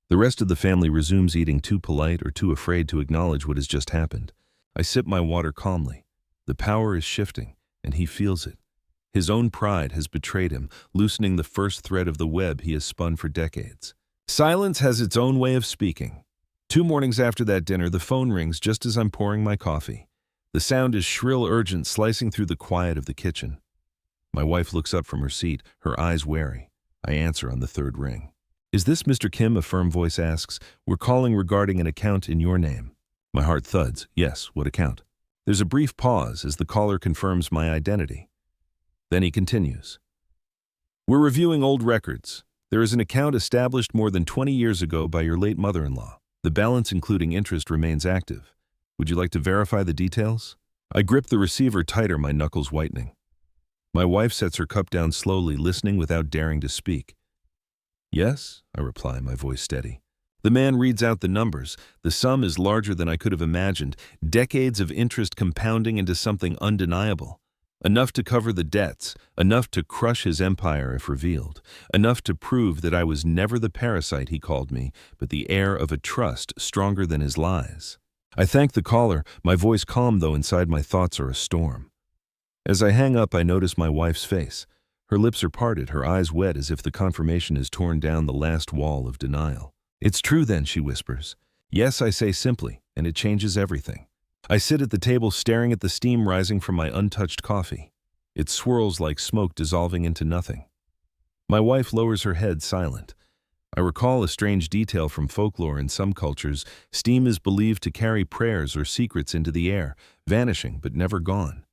Speaker 1: The rest of the family resumes eating, too polite or too afraid to acknowledge what has just happened. I sip my water calmly. The power is shifting, and he feels it. His own pride has betrayed him, loosening the first thread of the web he has spun for decades. Silence has its own way of speaking. 2 mornings after that dinner, the phone rings just as I'm pouring my coffee. The sound is shrill, urgent, slicing through the quiet of the kitchen. My wife looks up from her seat, her eyes wary. I answer on the 3rd ring. "Is this Mr. Kim?" a firm voice asks. "We're calling regarding an account in your name." My heart thuds. Yes, what account? There's a brief pause as the caller confirms my identity. Then he continues. "We're reviewing old records. There is an account established more than 20 years ago by your late mother-in-law. The balance, including interest, remains active. Would you like to verify the details?" I grip the receiver tighter, my knuckles whitening. My wife sets her cup down slowly, listening without daring to speak. "Yes," I reply, my voice steady. The man reads out the numbers. The sum is larger than I could have imagined, decades of interest compounding into something undeniable. Enough to cover the debts, enough to crush his empire if revealed, enough to prove that I was never the parasite he called me, but the heir of a trust stronger than his lies. I thank the caller, my voice calm though inside my thoughts are a storm. As I hang up, I notice my wife's face. Her lips are parted, her eyes wet as if the confirmation has torn down the last wall of denial. "It's true then," she whispers. "Yes," I say simply, and it changes everything. I sit at the table staring at the steam rising from my untouched coffee. It swirls like smoke dissolving into nothing. My wife lowers her head, silent. I recall a strange detail from folklore. In some cultures, steam is believed to carry prayers or secrets into the air, vanishing but never gone.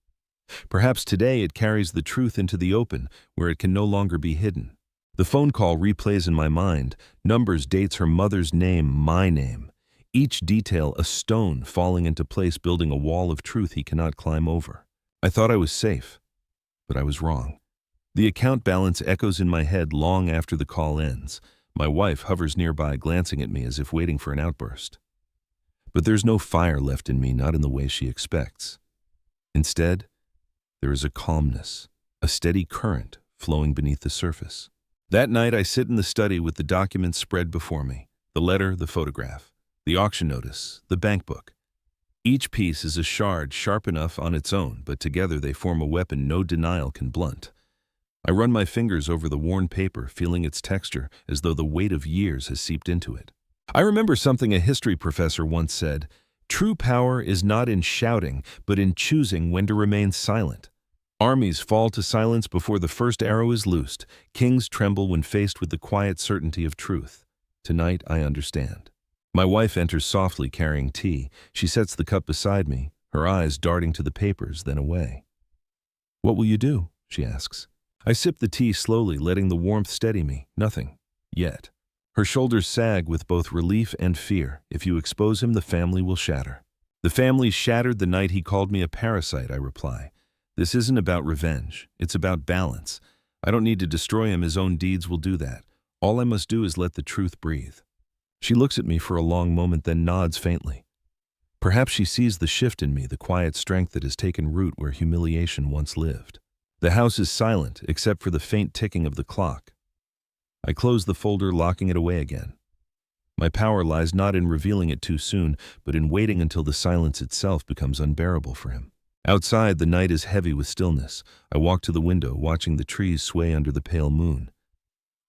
Speaker 1: Perhaps today it carries the truth into the open, where it can no longer be hidden. The phone call replays in my mind, numbers, dates, her mother's name, my name. Each detail a stone falling into place, building a wall of truth he cannot climb over. I thought I was safe, but I was wrong. The account balance echoes in my head long after the call ends. My wife hovers nearby, glancing at me as if waiting for an outburst. But there's no fire left in me, not in the way she expects. Instead, there is a calmness, a steady current flowing beneath the surface. That night I sit in the study with the documents spread before me, the letter, the photograph, the auction notice, the bank book. Each piece is a shard sharp enough on its own, but together they form a weapon no denial can blunt. I run my fingers over the worn paper, feeling its texture as though the weight of years has seeped into it. I remember something a history professor once said, True power is not in shouting, but in choosing when to remain silent. Armies fall to silence before the first arrow is loosed. Kings tremble when faced with the quiet certainty of truth. Tonight, I understand. My wife enters softly carrying tea. She sets the cup beside me, her eyes darting to the papers, then away. "What will you do?" she asks. I sip the tea slowly, letting the warmth steady me. Nothing. Yet. Her shoulders sag with both relief and fear. If you expose him, the family will shatter. The family shattered the night he called me a parasite, I reply. This isn't about revenge. It's about balance. I don't need to destroy him. His own deeds will do that. All I must do is let the truth breathe. She looks at me for a long moment, then nods faintly. Perhaps she sees the shift in me, the quiet strength that has taken root where humiliation once lived. The house is silent, except for the faint ticking of the clock. I close the folder, locking it away again. My power lies not in revealing it too soon, but in waiting until the silence itself becomes unbearable for him. Outside, the night is heavy with stillness. I walk to the window, watching the trees sway under the pale moon.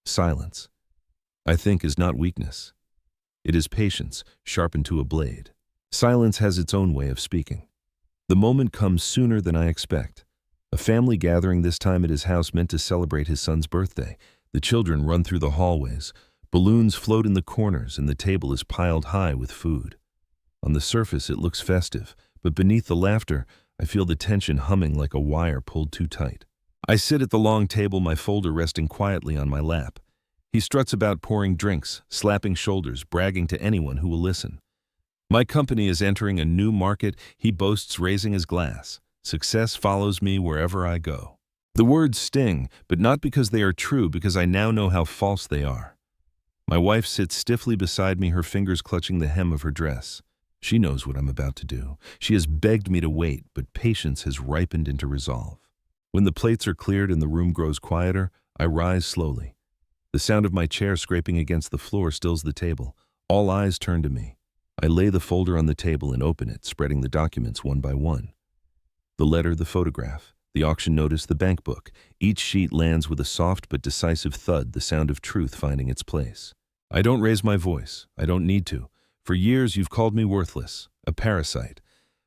Speaker 1: Silence, I think, is not weakness. It is patience, sharpened to a blade. Silence has its own way of speaking. The moment comes sooner than I expect. A family gathering, this time at his house, meant to celebrate his son's birthday. The children run through the hallways. Balloons float in the corners, and the table is piled high with food. On the surface, it looks festive, but beneath the laughter, I feel the tension humming like a wire pulled too tight. I sit at the long table, my folder resting quietly on my lap. He struts about pouring drinks, slapping shoulders, bragging to anyone who will listen. My company is entering a new market, he boasts, raising his glass. Success follows me wherever I go. The words sting, but not because they are true, because I now know how false they are. My wife sits stiffly beside me, her fingers clutching the hem of her dress. She knows what I'm about to do. She has begged me to wait, but patience has ripened into resolve. When the plates are cleared and the room grows quieter, I rise slowly. The sound of my chair scraping against the floor stills the table. All eyes turn to me. I lay the folder on the table and open it, spreading the documents one by one. The letter, the photograph, the auction notice, the bank book. Each sheet lands with a soft but decisive thud, the sound of truth finding its place. I don't raise my voice. I don't need to. For years you've called me worthless, a parasite.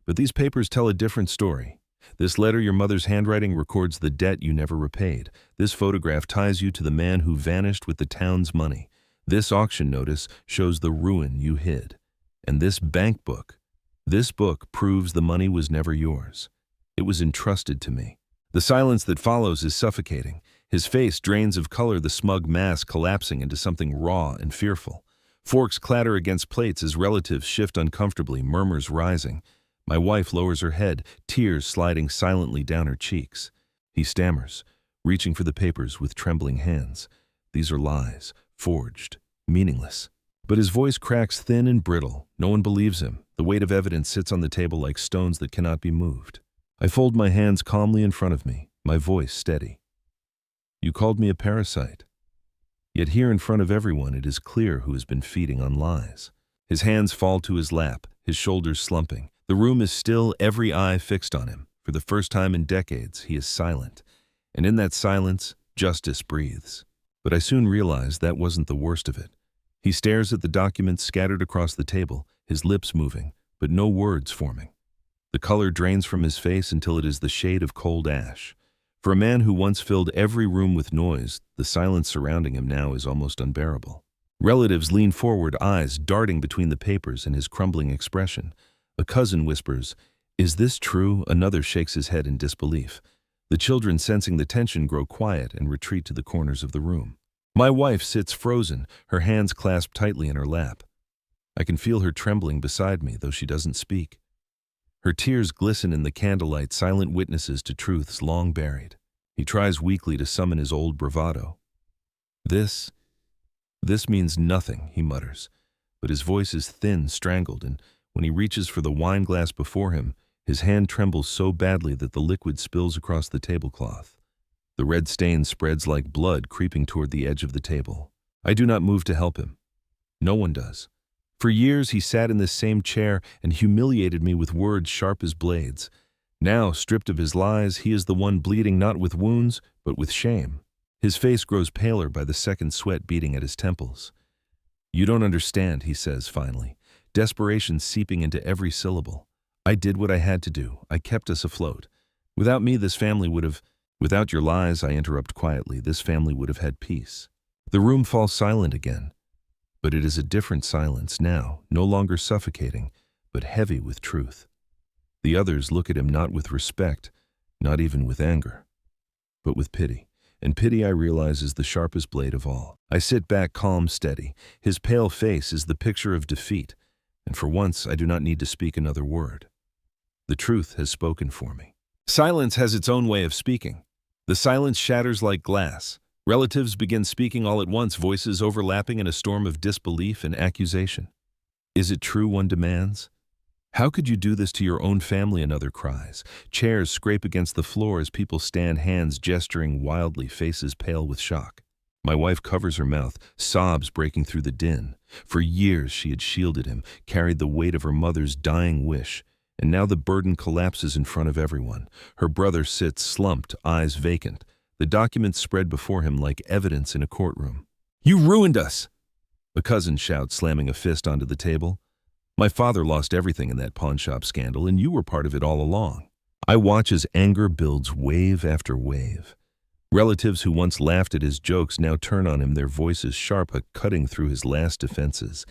Speaker 1: But these papers tell a different story. This letter, your mother's handwriting, records the debt you never repaid. This photograph ties you to the man who vanished with the town's money. This auction notice shows the ruin you hid. And this bank book, this book proves the money was never yours. It was entrusted to me. The silence that follows is suffocating. His face drains of color, the smug mask collapsing into something raw and fearful. Forks clatter against plates as relatives shift uncomfortably, murmurs rising. My wife lowers her head, tears sliding silently down her cheeks. He stammers, reaching for the papers with trembling hands. These are lies, forged, meaningless. But his voice cracks thin and brittle. No one believes him. The weight of evidence sits on the table like stones that cannot be moved. I fold my hands calmly in front of me, my voice steady. You called me a parasite. Yet here in front of everyone, it is clear who has been feeding on lies. His hands fall to his lap, his shoulders slumping. The room is still, every eye fixed on him. For the first time in decades, he is silent. And in that silence, justice breathes. But I soon realized that wasn't the worst of it. He stares at the documents scattered across the table, his lips moving, but no words forming. The color drains from his face until it is the shade of cold ash. For a man who once filled every room with noise, the silence surrounding him now is almost unbearable. Relatives lean forward, eyes darting between the papers and his crumbling expression. A cousin whispers, "Is this true?" Another shakes his head in disbelief. The children, sensing the tension, grow quiet and retreat to the corners of the room. My wife sits frozen, her hands clasped tightly in her lap. I can feel her trembling beside me, though she doesn't speak. Her tears glisten in the candlelight, silent witnesses to truths long buried. He tries weakly to summon his old bravado. This means nothing," he mutters, but his voice is thin, strangled, and when he reaches for the wine glass before him, his hand trembles so badly that the liquid spills across the tablecloth. The red stain spreads like blood, creeping toward the edge of the table. I do not move to help him. No one does. For years he sat in this same chair and humiliated me with words sharp as blades. Now, stripped of his lies, he is the one bleeding not with wounds, but with shame. His face grows paler by the second, sweat beating at his temples. "You don't understand," he says finally. desperation seeping into every syllable. I did what I had to do. I kept us afloat. Without me, this family would have— Without your lies, I interrupt quietly, this family would have had peace. The room falls silent again. But it is a different silence now, no longer suffocating, but heavy with truth. The others look at him not with respect, not even with anger, but with pity. And pity, I realize, is the sharpest blade of all. I sit back calm, steady. His pale face is the picture of defeat, and for once I do not need to speak another word. The truth has spoken for me. Silence has its own way of speaking. The silence shatters like glass. Relatives begin speaking all at once, voices overlapping in a storm of disbelief and accusation. Is it true, one demands? How could you do this to your own family, another cries. Chairs scrape against the floor as people stand, hands gesturing wildly, faces pale with shock. My wife covers her mouth, sobs breaking through the din. For years she had shielded him, carried the weight of her mother's dying wish, and now the burden collapses in front of everyone. Her brother sits slumped, eyes vacant. The documents spread before him like evidence in a courtroom. "You ruined us!" a cousin shouts, slamming a fist onto the table. "My father lost everything in that pawnshop scandal, and you were part of it all along." I watch as anger builds wave after wave. Relatives who once laughed at his jokes now turn on him, their voices sharp, cutting through his last defenses.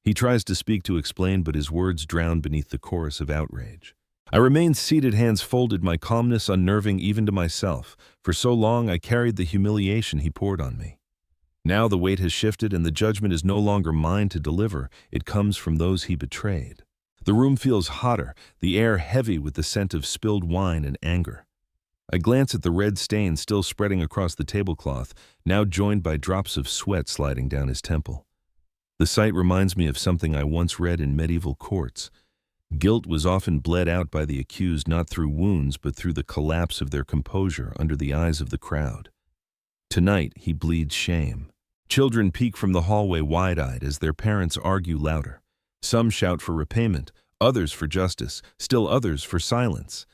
Speaker 1: He tries to speak, to explain, but his words drown beneath the chorus of outrage. I remain seated, hands folded, my calmness unnerving even to myself. For so long I carried the humiliation he poured on me. Now the weight has shifted, and the judgment is no longer mine to deliver. It comes from those he betrayed. The room feels hotter, the air heavy with the scent of spilled wine and anger. I glance at the red stain still spreading across the tablecloth, now joined by drops of sweat sliding down his temple. The sight reminds me of something I once read in medieval courts. Guilt was often bled out by the accused not through wounds but through the collapse of their composure under the eyes of the crowd. Tonight he bleeds shame. Children peek from the hallway wide-eyed as their parents argue louder. Some shout for repayment, others for justice, still others for silence.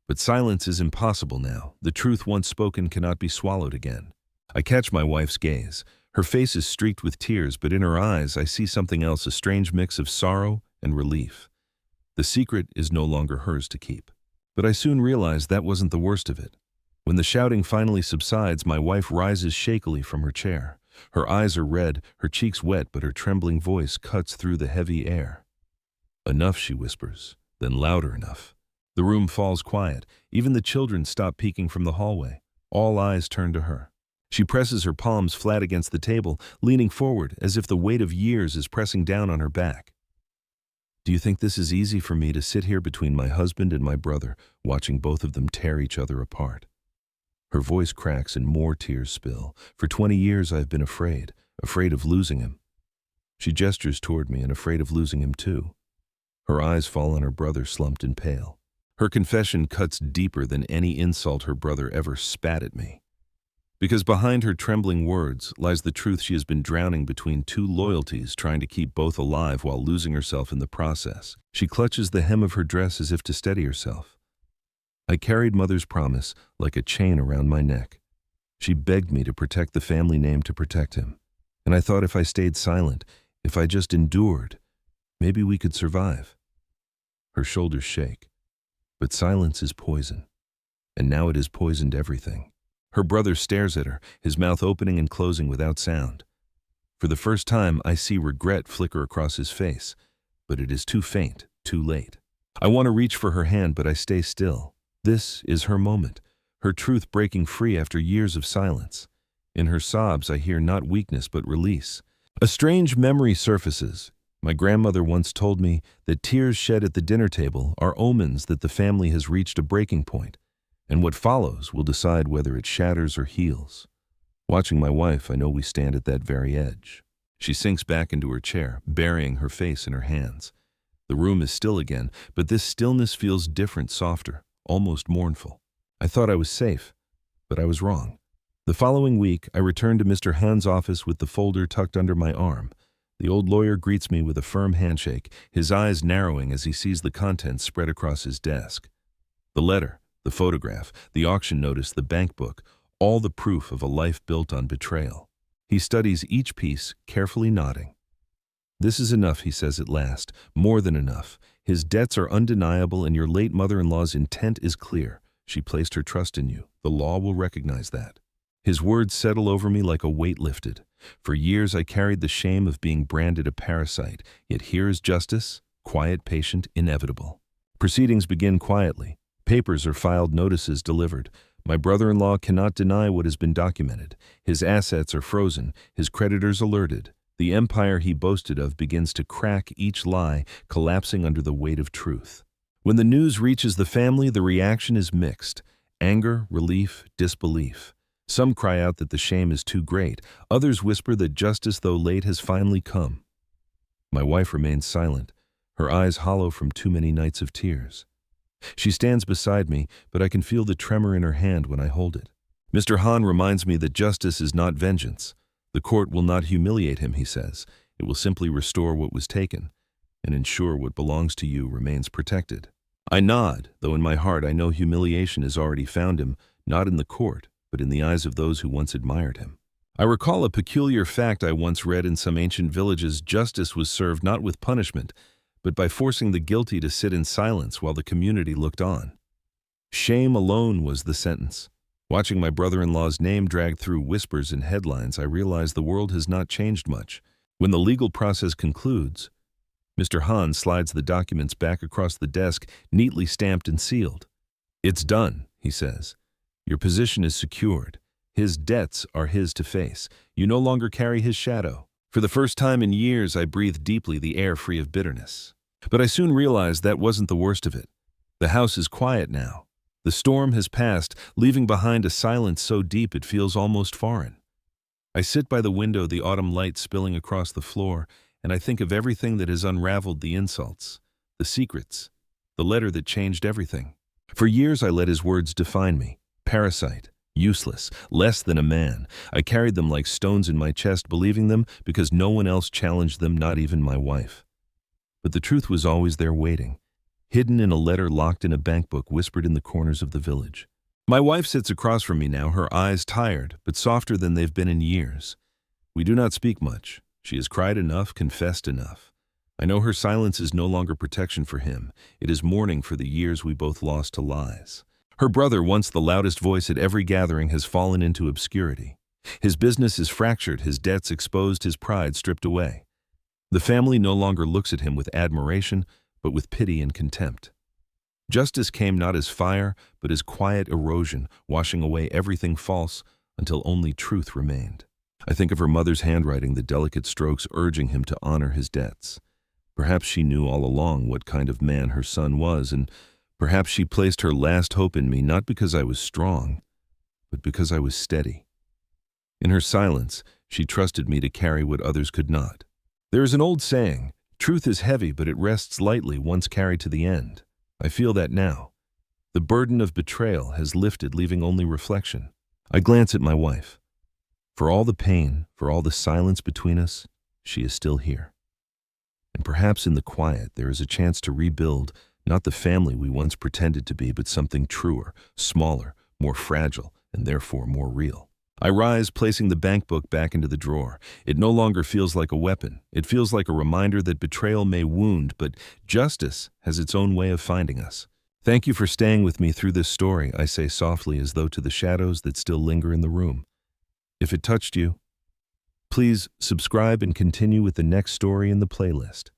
Speaker 1: But silence is impossible now. The truth once spoken cannot be swallowed again. I catch my wife's gaze. Her face is streaked with tears, but in her eyes I see something else, a strange mix of sorrow and relief. The secret is no longer hers to keep. But I soon realize that wasn't the worst of it. When the shouting finally subsides, my wife rises shakily from her chair. Her eyes are red, her cheeks wet, but her trembling voice cuts through the heavy air. "Enough," she whispers, then louder enough. The room falls quiet. Even the children stop peeking from the hallway. All eyes turn to her. She presses her palms flat against the table, leaning forward as if the weight of years is pressing down on her back. "Do you think this is easy for me to sit here between my husband and my brother, watching both of them tear each other apart?" Her voice cracks and more tears spill. "For 20 years I've been afraid of losing him." She gestures toward me, and afraid of losing him too. Her eyes fall on her brother, slumped and pale. Her confession cuts deeper than any insult her brother ever spat at me. Because behind her trembling words lies the truth she has been drowning between two loyalties, trying to keep both alive while losing herself in the process. She clutches the hem of her dress as if to steady herself. I carried Mother's promise like a chain around my neck. She begged me to protect the family name, to protect him. And I thought if I stayed silent, if I just endured, maybe we could survive. Her shoulders shake. But silence is poison. And now it has poisoned everything. Her brother stares at her, his mouth opening and closing without sound. For the first time, I see regret flicker across his face, but it is too faint, too late. I want to reach for her hand, but I stay still. This is her moment, her truth breaking free after years of silence. In her sobs, I hear not weakness but release. A strange memory surfaces. My grandmother once told me that tears shed at the dinner table are omens that the family has reached a breaking point, and what follows will decide whether it shatters or heals. Watching my wife, I know we stand at that very edge. She sinks back into her chair, burying her face in her hands. The room is still again, but this stillness feels different, softer, almost mournful. I thought I was safe, but I was wrong. The following week, I return to Mr. Han's office with the folder tucked under my arm. The old lawyer greets me with a firm handshake, his eyes narrowing as he sees the contents spread across his desk. The letter, the photograph, the auction notice, the bank book, all the proof of a life built on betrayal. He studies each piece, carefully nodding. This is enough, he says at last, more than enough. His debts are undeniable and your late mother-in-law's intent is clear. She placed her trust in you. The law will recognize that. His words settle over me like a weight lifted. For years I carried the shame of being branded a parasite, yet here is justice, quiet, patient, inevitable. Proceedings begin quietly. Papers are filed, notices delivered. My brother-in-law cannot deny what has been documented. His assets are frozen, his creditors alerted. The empire he boasted of begins to crack, each lie collapsing under the weight of truth. When the news reaches the family, the reaction is mixed. Anger, relief, disbelief. Some cry out that the shame is too great. Others whisper that justice, though late, has finally come. My wife remains silent, her eyes hollow from too many nights of tears. She stands beside me, but I can feel the tremor in her hand when I hold it. Mr. Han reminds me that justice is not vengeance. The court will not humiliate him, he says. It will simply restore what was taken and ensure what belongs to you remains protected. I nod, though in my heart I know humiliation has already found him, not in the court, but in the eyes of those who once admired him. I recall a peculiar fact I once read in some ancient villages. Justice was served not with punishment, but by forcing the guilty to sit in silence while the community looked on. Shame alone was the sentence. Watching my brother-in-law's name dragged through whispers and headlines, I realize the world has not changed much. When the legal process concludes, Mr. Han slides the documents back across the desk, neatly stamped and sealed. It's done, he says. Your position is secured. His debts are his to face. You no longer carry his shadow. For the first time in years, I breathed deeply, the air free of bitterness. But I soon realized that wasn't the worst of it. The house is quiet now. The storm has passed, leaving behind a silence so deep it feels almost foreign. I sit by the window, the autumn light spilling across the floor, and I think of everything that has unraveled, the insults, the secrets, the letter that changed everything. For years I let his words define me. Parasite, useless, less than a man. I carried them like stones in my chest, believing them because no one else challenged them, not even my wife. But the truth was always there waiting. Hidden in a letter locked in a bank book whispered in the corners of the village. My wife sits across from me now, her eyes tired, but softer than they've been in years. We do not speak much. She has cried enough, confessed enough. I know her silence is no longer protection for him. It is mourning for the years we both lost to lies. Her brother, once the loudest voice at every gathering, has fallen into obscurity. His business is fractured, his debts exposed, his pride stripped away. The family no longer looks at him with admiration, but with pity and contempt. Justice came not as fire, but as quiet erosion, washing away everything false until only truth remained. I think of her mother's handwriting, the delicate strokes urging him to honor his debts. Perhaps she knew all along what kind of man her son was, and perhaps she placed her last hope in me not because I was strong, but because I was steady. In her silence, she trusted me to carry what others could not. There is an old saying, truth is heavy, but it rests lightly once carried to the end. I feel that now. The burden of betrayal has lifted, leaving only reflection. I glance at my wife. For all the pain, for all the silence between us, she is still here. And perhaps in the quiet there is a chance to rebuild, not the family we once pretended to be, but something truer, smaller, more fragile, and therefore more real. I rise, placing the bank book back into the drawer. It no longer feels like a weapon. It feels like a reminder that betrayal may wound, but justice has its own way of finding us. Thank you for staying with me through this story, I say softly, as though to the shadows that still linger in the room. If it touched you, please subscribe and continue with the next story in the playlist.